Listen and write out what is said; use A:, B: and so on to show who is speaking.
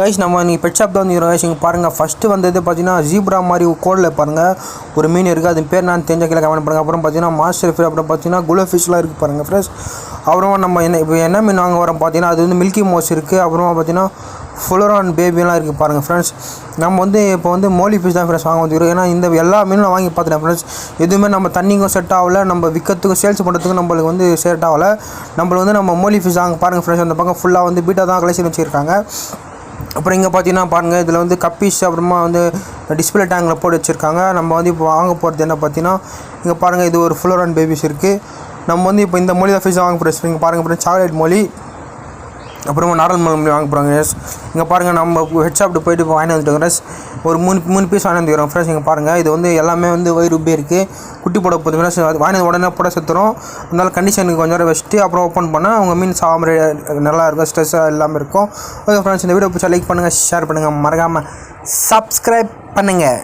A: Guys நம்ம நீங்கள் pet shop தான் வந்துக்கிறோம் கைஸ். இங்கே பாருங்கள், ஃபஸ்ட்டு வந்தது பார்த்தீங்கன்னா ஜீப்ரா மாதிரி கோடில் பாருங்கள் ஒரு மீன் இருக்குது. அது பேர் நான் தெரிஞ்ச கீழே கமெண்ட் பண்ணுங்கள். அப்புறம் பார்த்தீங்கன்னா மாஸ்டர் ஃபிஷ், அப்புறம் பார்த்தீங்கன்னா குலோ ஃபிஷ்லாம் இருக்குது பாருங்கள் ஃப்ரெண்ட்ஸ். அப்புறம் நம்ம என்ன மீன் வாங்க வரோம் பார்த்தீங்கன்னா அது வந்து மில்கி மோஸ் இருக்குது. அப்புறமா பார்த்தீங்கன்னா ஃபுலரான் பேபிலாம் இருக்குது பாருங்கள் ஃப்ரெண்ட்ஸ். நம்ம இப்போ மோலி ஃபிஷ் தான் ஃப்ரெண்ட்ஸ் வாங்க வந்துக்கிறோம். ஏன்னா இந்த எல்லா மீனும் வாங்கி பார்த்துட்டேன் ஃப்ரெண்ட்ஸ். எதுவுமே நம்ம தண்ணிக்கும் செட் ஆகலை, நம்ம விற்கிறதுக்கும் சேல்ஸ் பண்ணுறதுக்கும் நம்மளுக்கு செட் ஆகலை. நம்ம மோலி ஃபிஷ் வாங்க பாருங்கள் ஃப்ரெண்ட்ஸ். அந்த பக்கம் ஃபுல்லாக பீட்டா தான் கலெக்ஷன் வச்சுருக்காங்க. அப்புறம் இங்கே பார்த்தீங்கன்னா பாருங்கள், இதில் கப்பீஸ் அப்புறமா டிஸ்பிளே டேங்கில் போட்டு வச்சுருக்காங்க. நம்ம இப்போ வாங்க போகிறது என்ன பார்த்தீங்கன்னா, இங்கே பாருங்கள் இது ஒரு ஃபுலரான் பேபிஸ் இருக்குது. நம்ம இப்போ இந்த மொழி தான் ஃபிஷ் வாங்க போகிறோம். இங்கே பாருங்கள் அப்புறம் சாக்லேட் மொழி, அப்புறமா நார்மல் மொழி வாங்க போகிறாங்க எஸ். இங்கே பாருங்கள், நம்ம ஹெட் ஷாப்ட்டு போய்ட்டு வாங்கி வந்துட்டோம் ஃப்ரெண்ட்ஸ். ஒரு மூணு பீஸ் வாங்கி வந்துக்கிறோம் ஃப்ரெண்ட்ஸ். இங்கே பாருங்கள், இது எல்லாமே வயிறு உப்பே இருக்குது. குட்டி போட போகுது ஃப்ரெண்ட்ஸ். வாங்கி உடனே போட செத்துரும். அதனால கண்டிஷனுக்கு கொஞ்சம் நேரம் வச்சுட்டு அப்புறம் ஓப்பன் பண்ணால் அவங்க மீன் சாமரை நல்லா இருக்கும், ஸ்ட்ரெஸ்ஸாக எல்லாமே இருக்கும். ஓகே ஃப்ரெண்ட்ஸ், இந்த வீடியோ பிடிச்சா லைக் பண்ணுங்கள், ஷேர் பண்ணுங்கள், மறக்காமல் சப்ஸ்கிரைப் பண்ணுங்கள்.